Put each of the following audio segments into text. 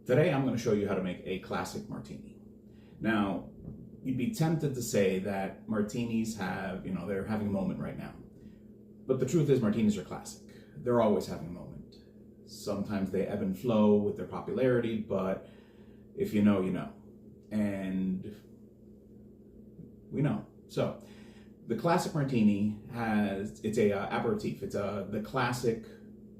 Today I'm going to show you how to make a classic martini. Now, you'd be tempted to say that martinis have, they're having a moment right now. But the truth is martinis are classic. They're always having a moment. Sometimes they ebb and flow with their popularity, but if you know, you know. And we know. So, the classic martini it's a aperitif. It's the classic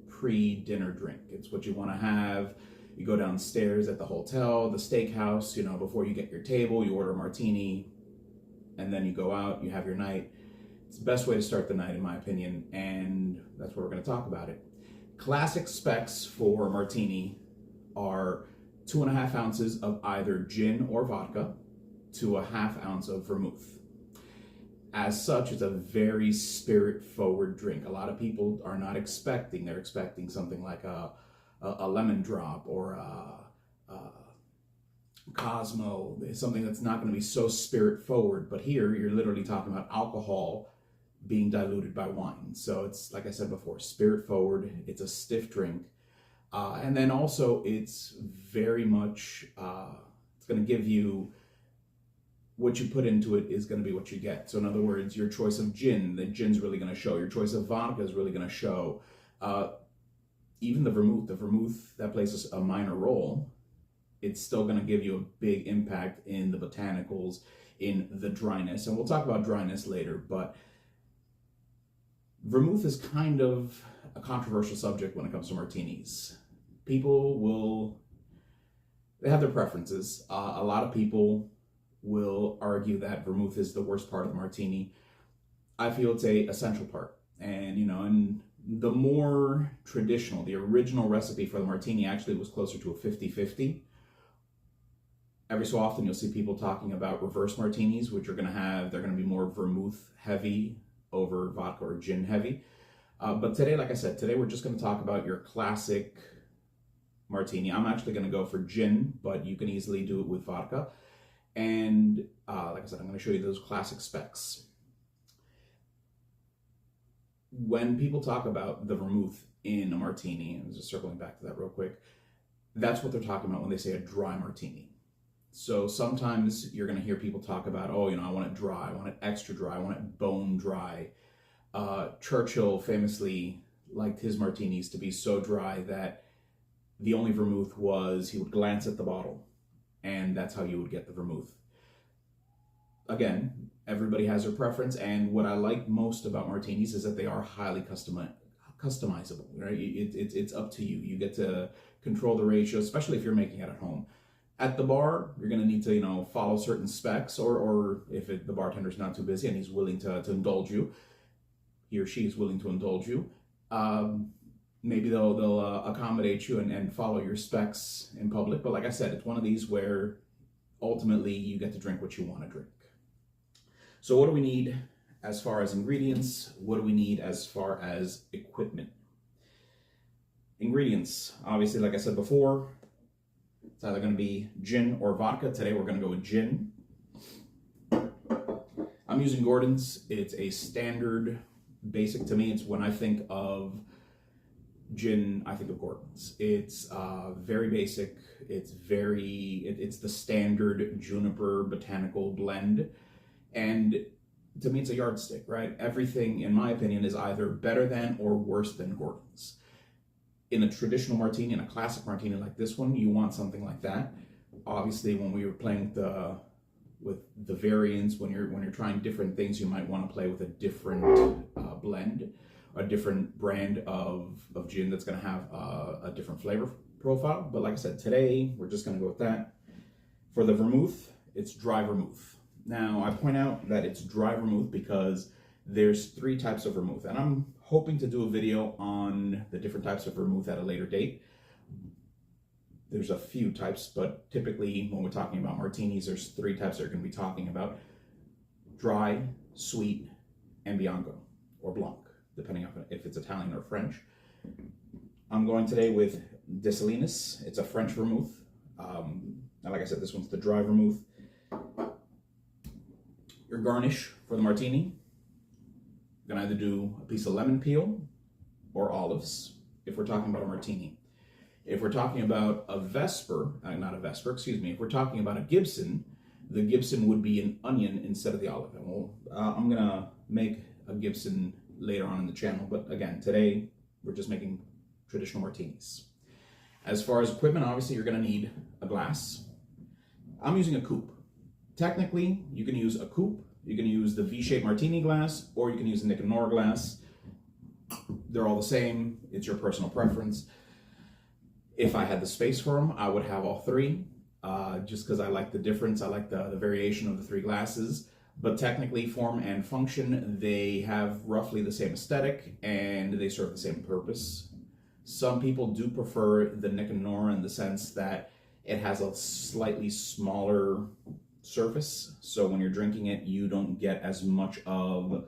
pre-dinner drink. It's what you want to have. You go downstairs at the hotel, the steakhouse, before you get your table, you order a martini, and then you go out, you have your night. It's the best way to start the night, in my opinion, and that's what we're going to talk about it. Classic specs for martini are 2.5 ounces of either gin or vodka to 1/2 ounce of vermouth. As such, it's a very spirit-forward drink. A lot of people are not expecting, they're expecting something like a lemon drop or a Cosmo, something that's not going to be so spirit-forward. But here, you're literally talking about alcohol being diluted by wine. So it's, like I said before, spirit-forward. It's a stiff drink. And then also, it's very much, it's going to give you, what you put into it is going to be what you get. So in other words, your choice of gin, the gin's really going to show. Your choice of vodka is really going to show. Even the vermouth that plays a minor role, it's still going to give you a big impact in the botanicals, in the dryness. And we'll talk about dryness later, but vermouth is kind of a controversial subject when it comes to martinis. People they have their preferences. A lot of people will argue that vermouth is the worst part of the martini. I feel it's a essential part. And the more traditional, the original recipe for the martini actually was closer to a 50-50. Every so often you'll see people talking about reverse martinis, which they're going to be more vermouth heavy over vodka or gin heavy. But today, like I said, we're just going to talk about your classic martini. I'm actually going to go for gin, but you can easily do it with vodka. And like I said, I'm going to show you those classic specs. When people talk about the vermouth in a martini, and just circling back to that real quick, that's what they're talking about when they say a dry martini. So sometimes you're going to hear people talk about, I want it dry, I want it extra dry, I want it bone dry. Churchill famously liked his martinis to be so dry that the only vermouth was he would glance at the bottle, and that's how you would get the vermouth. Again, everybody has their preference, and what I like most about martinis is that they are highly customizable, right? It's up to you. You get to control the ratio, especially if you're making it at home. At the bar, you're going to need to, follow certain specs, or if the bartender's not too busy and he's willing to indulge you, he or she is willing to indulge you, maybe they'll accommodate you and follow your specs in public. But like I said, it's one of these where ultimately you get to drink what you want to drink. So what do we need as far as ingredients? What do we need as far as equipment? Ingredients, obviously, like I said before, it's either going to be gin or vodka. Today we're going to go with gin. I'm using Gordon's. It's a standard, basic to me. It's when I think of gin, I think of Gordon's. It's very basic. It's the standard juniper botanical blend. And to me, it's a yardstick, right? Everything, in my opinion, is either better than or worse than Gordon's. In a traditional martini, in a classic martini like this one, you want something like that. Obviously, when we were playing with the variants, when you're trying different things, you might want to play with a different blend, a different brand of gin that's going to have a different flavor profile. But like I said, today we're just going to go with that. For the vermouth, it's dry vermouth. Now, I point out that it's dry vermouth because there's 3 types of vermouth, and I'm hoping to do a video on the different types of vermouth at a later date. There's a few types, but typically when we're talking about martinis, there's 3 types that we're going to be talking about: dry, sweet, and bianco, or blanc, depending on if it's Italian or French. I'm going today with Dessalines. It's a French vermouth. And like I said, this one's the dry vermouth. Your garnish for the martini, you can either do a piece of lemon peel or olives if we're talking about a martini. If we're talking about a Vesper, not a Vesper, excuse me, if we're talking about a Gibson, the Gibson would be an onion instead of the olive. And I'm gonna make a Gibson later on in the channel, but again, today we're just making traditional martinis. As far as equipment, obviously you're gonna need a glass. I'm using a coupe. Technically, you can use a coupe, you can use the V-shaped martini glass, or you can use a Nick and Nora glass. They're all the same, it's your personal preference. If I had the space for them, I would have all three, just because I like the difference, I like the variation of the three glasses. But technically, form and function, they have roughly the same aesthetic, and they serve the same purpose. Some people do prefer the Nick and Nora in the sense that it has a slightly smaller surface, so when you're drinking it, you don't get as much of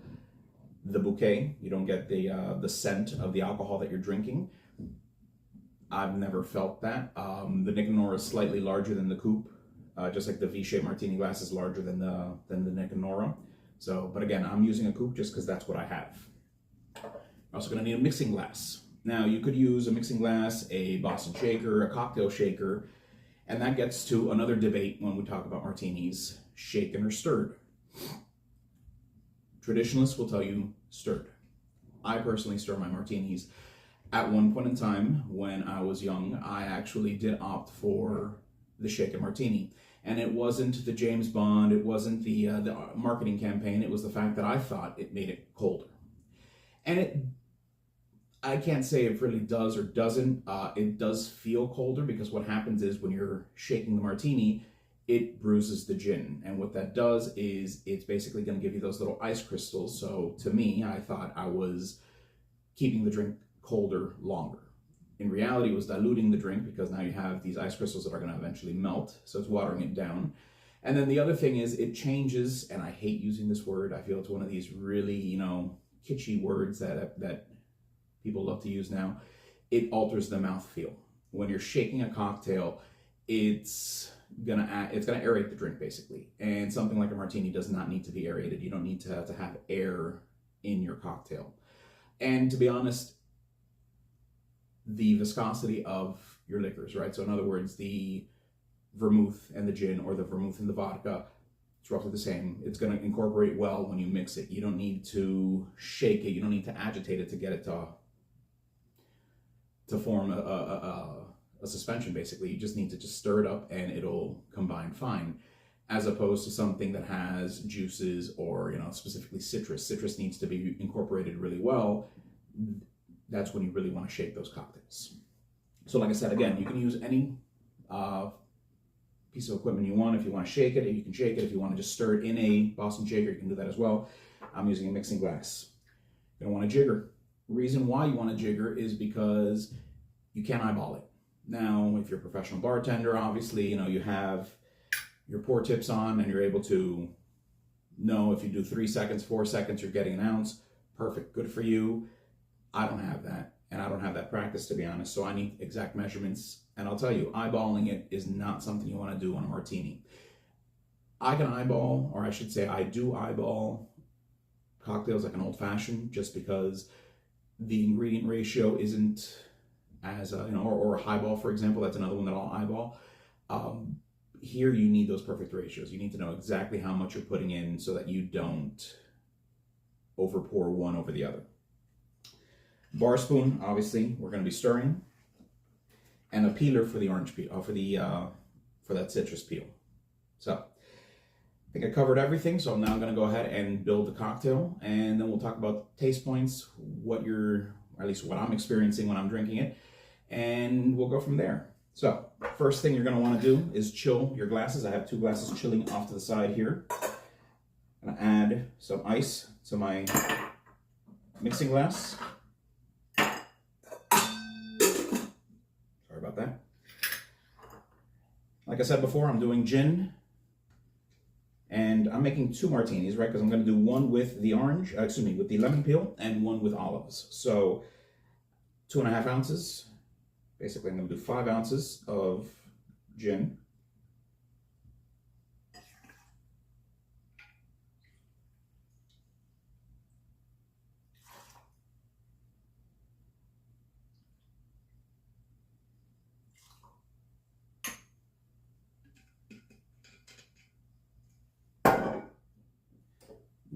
the bouquet. You don't get the scent of the alcohol that you're drinking. I've never felt that. The Nick and Nora is slightly larger than the coupe, just like the V-shaped martini glass is larger than the Nick and Nora. So, but again, I'm using a coupe just because that's what I have. You're also going to need a mixing glass. Now, you could use a mixing glass, a Boston shaker, a cocktail shaker, and that gets to another debate when we talk about martinis, shaken or stirred. Traditionalists will tell you stirred. I personally stir my martinis. At one point in time, when I was young, I actually did opt for the shaken martini. And it wasn't the James Bond, it wasn't the marketing campaign, it was the fact that I thought it made it colder. And I can't say it really does or doesn't. It does feel colder because what happens is when you're shaking the martini, it bruises the gin. And what that does is it's basically going to give you those little ice crystals. So to me, I thought I was keeping the drink colder longer. In reality, it was diluting the drink because now you have these ice crystals that are going to eventually melt. So it's watering it down. And then the other thing is it changes, and I hate using this word. I feel it's one of these really, kitschy words that people love to use now. It alters the mouthfeel. When you're shaking a cocktail, it's gonna aerate the drink basically. And something like a martini does not need to be aerated. You don't need to have air in your cocktail. And to be honest, the viscosity of your liquors, right? So in other words, the vermouth and the gin or the vermouth and the vodka, it's roughly the same. It's going to incorporate well when you mix it. You don't need to shake it. You don't need to agitate it to get it to form a suspension, basically. You just need to just stir it up and it'll combine fine, as opposed to something that has juices or, specifically citrus. Citrus needs to be incorporated really well. That's when you really want to shake those cocktails. So like I said, again, you can use any piece of equipment you want. If you want to shake it, you can shake it. If you want to just stir it in a Boston shaker, you can do that as well. I'm using a mixing glass. You're going to want a jigger. The reason why you want a jigger is because you can't eyeball it. Now, if you're a professional bartender, obviously, you have your pour tips on and you're able to know if you do 3 seconds, 4 seconds, you're getting an ounce. Perfect, good for you. I don't have that, and I don't have that practice, to be honest, so I need exact measurements. And I'll tell you, eyeballing it is not something you want to do on a martini. I can eyeball, or I should say I do eyeball cocktails like an old-fashioned, just because the ingredient ratio isn't as, or a highball, for example. That's another one that I'll eyeball. Here you need those perfect ratios. You need to know exactly how much you're putting in so that you don't overpour one over the other. Bar spoon, obviously, we're going to be stirring, and a peeler for the orange peel, for that citrus peel. So, I think I covered everything, so I'm now going to go ahead and build the cocktail, and then we'll talk about taste points, or at least what I'm experiencing when I'm drinking it, and we'll go from there. So, first thing you're going to want to do is chill your glasses. I have 2 glasses chilling off to the side here. I'm going to add some ice to my mixing glass. Sorry about that. Like I said before, I'm doing gin, and I'm making 2 martinis, right? Because I'm going to do one with the with the lemon peel, and one with olives. So 2.5 ounces. Basically, I'm going to do 5 ounces of gin.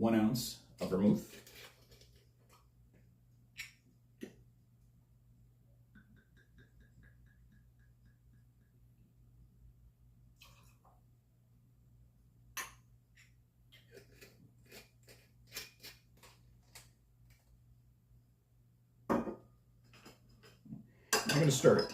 1 ounce of vermouth. I'm going to stir it.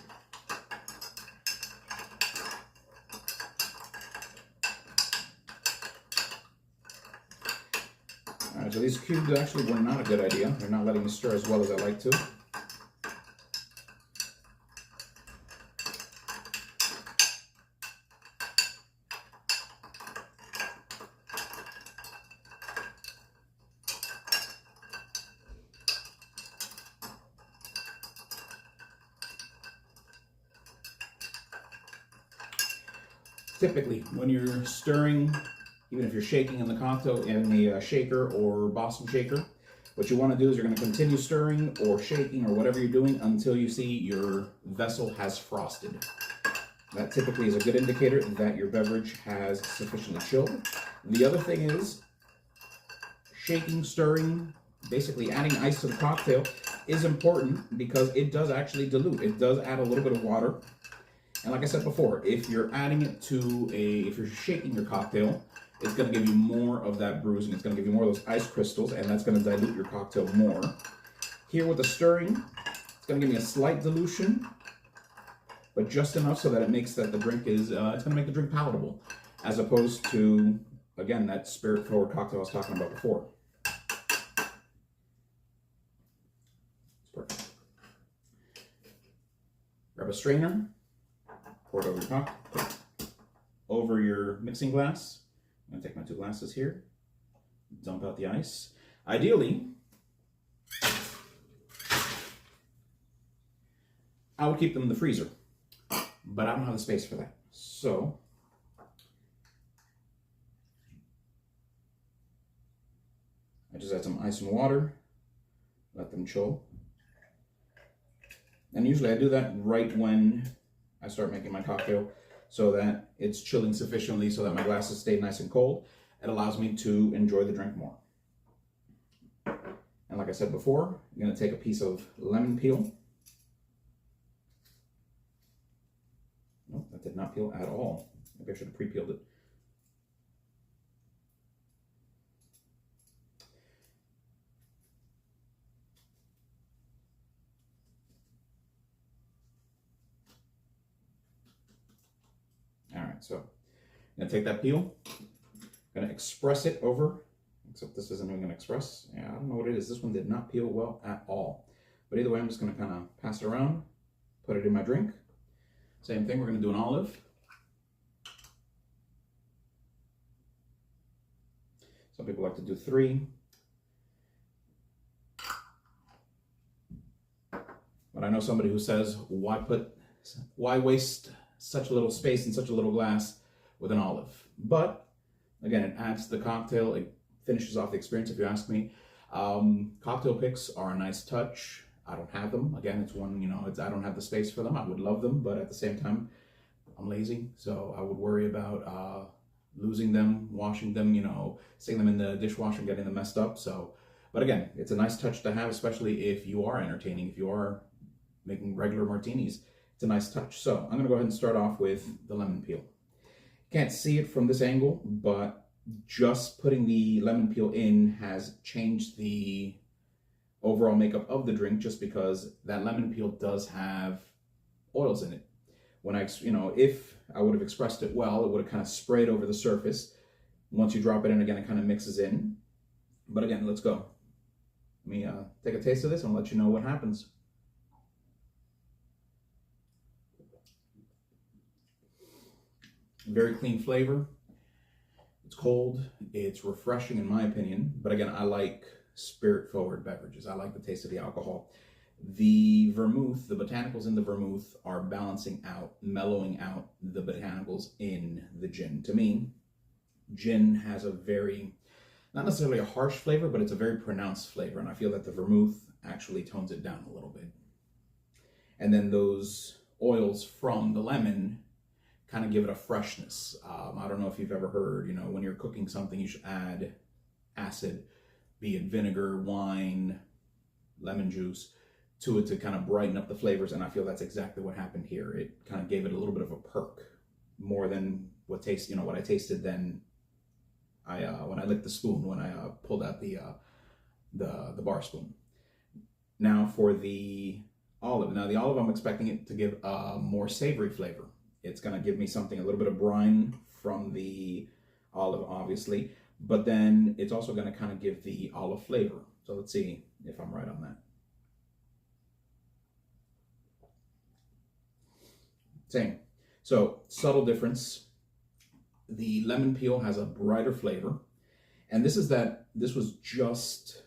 All right, so these cubes actually were not a good idea. They're not letting me stir as well as I like to. Typically, when you're stirring, even if you're shaking in the cocktail in the shaker or Boston shaker, what you want to do is you're going to continue stirring or shaking or whatever you're doing until you see your vessel has frosted. That typically is a good indicator that your beverage has sufficiently chilled. The other thing is shaking, stirring, basically adding ice to the cocktail is important because it does actually dilute. It does add a little bit of water. And like I said before, if you're adding it to if you're shaking your cocktail, it's going to give you more of that bruising. It's going to give you more of those ice crystals, and that's going to dilute your cocktail more. Here with the stirring, it's going to give me a slight dilution, but just enough so that it makes that the drink is, it's going to make the drink palatable, as opposed to, again, that spirit-forward cocktail I was talking about before. It's perfect. Grab a strainer. Pour it over your over your mixing glass. I'm going to take my 2 glasses here, dump out the ice. Ideally, I would keep them in the freezer, but I don't have the space for that. So, I just add some ice and water, let them chill. And usually I do that right when I start making my cocktail so that it's chilling sufficiently so that my glasses stay nice and cold. It allows me to enjoy the drink more. And like I said before, I'm going to take a piece of lemon peel. Nope, that did not peel at all. Maybe I should have pre-peeled it. So I'm going to take that peel, I'm going to express it over, except this isn't even going to express. Yeah, I don't know what it is. This one did not peel well at all. But either way, I'm just going to kind of pass it around, put it in my drink. Same thing, we're going to do an olive. Some people like to do 3. But I know somebody who says, why waste such little space in such a little glass with an olive? But again, it adds to the cocktail. It finishes off the experience, if you ask me. Cocktail picks are a nice touch. I don't have them. Again, it's one, I don't have the space for them. I would love them, but at the same time, I'm lazy. So I would worry about losing them, washing them, sticking them in the dishwasher and getting them messed up. So, but again, it's a nice touch to have, especially if you are entertaining, if you are making regular martinis. It's a nice touch. So I'm going to go ahead and start off with the lemon peel. Can't see it from this angle, but just putting the lemon peel in has changed the overall makeup of the drink, just because that lemon peel does have oils in it. When if I would have expressed it well, it would have kind of sprayed over the surface. Once you drop it in again, it kind of mixes in. But again, let's go. Let me take a taste of this and I'll let you know what happens. Very clean flavor. It's cold. It's refreshing in my opinion. But again, I like spirit-forward beverages. I like the taste of the alcohol. The vermouth, the botanicals in the vermouth are balancing out, mellowing out the botanicals in the gin. To me, gin has a very, not necessarily a harsh flavor, but it's a very pronounced flavor. And I feel that the vermouth actually tones it down a little bit. And then those oils from the lemon kind of give it a freshness. I don't know if you've ever heard, when you're cooking something, you should add acid, be it vinegar, wine, lemon juice, to it to kind of brighten up the flavors. And I feel that's exactly what happened here. It kind of gave it a little bit of a perk, more than what I tasted then. When I licked the spoon, when I pulled out the bar spoon. Now for the olive. Now the olive, I'm expecting it to give a more savory flavor. It's going to give me something, a little bit of brine from the olive, obviously, but then it's also going to kind of give the olive flavor. So let's see if I'm right on that. Same. So subtle difference. The lemon peel has a brighter flavor, and this was just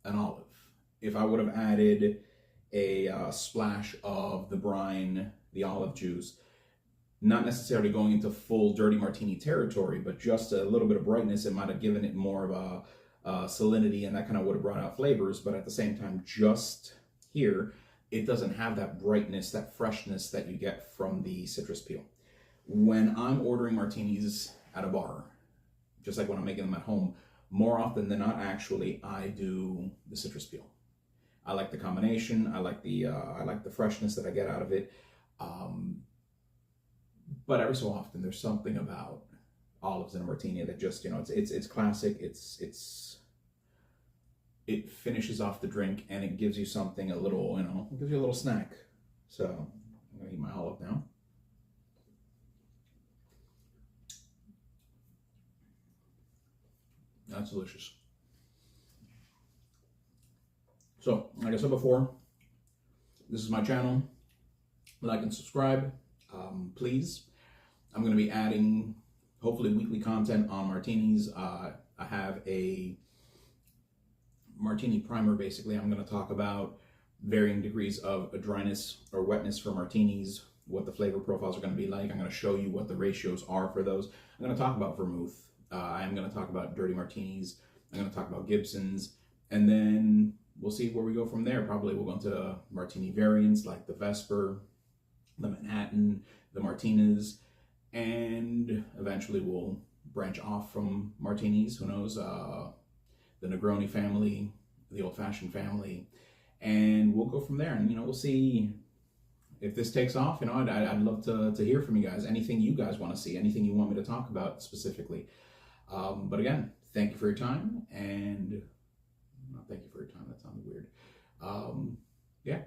an olive. If I would have added a splash of the brine, the olive juice, not necessarily going into full dirty martini territory, but just a little bit of brightness, it might have given it more of a salinity, and that kind of would have brought out flavors. But at the same time, just here, it doesn't have that brightness, that freshness that you get from the citrus peel. When I'm ordering martinis at a bar, just like when I'm making them at home, more often than not, actually, I do the citrus peel. I like the combination. I like the freshness that I get out of it. But every so often, there's something about olives in a martini that just, it's classic. It finishes off the drink, and it gives you something a little, it gives you a little snack. So I'm gonna eat my olive now. That's delicious. So, like I said before, this is my channel. Like and subscribe, please. I'm going to be adding, hopefully, weekly content on martinis. I have a martini primer, basically. I'm going to talk about varying degrees of dryness or wetness for martinis, what the flavor profiles are going to be like. I'm going to show you what the ratios are for those. I'm going to talk about vermouth. I am going to talk about dirty martinis. I'm going to talk about Gibsons. And then we'll see where we go from there. Probably we'll go into martini variants like the Vesper, the Manhattan, the Martinez, and eventually we'll branch off from martinis. Who knows? The Negroni family, the old-fashioned family, and we'll go from there. And we'll see if this takes off. I'd love to hear from you guys. Anything you guys want to see, anything you want me to talk about specifically. But again, thank you for your time, and not thank you for your time. That sounded weird. Yeah.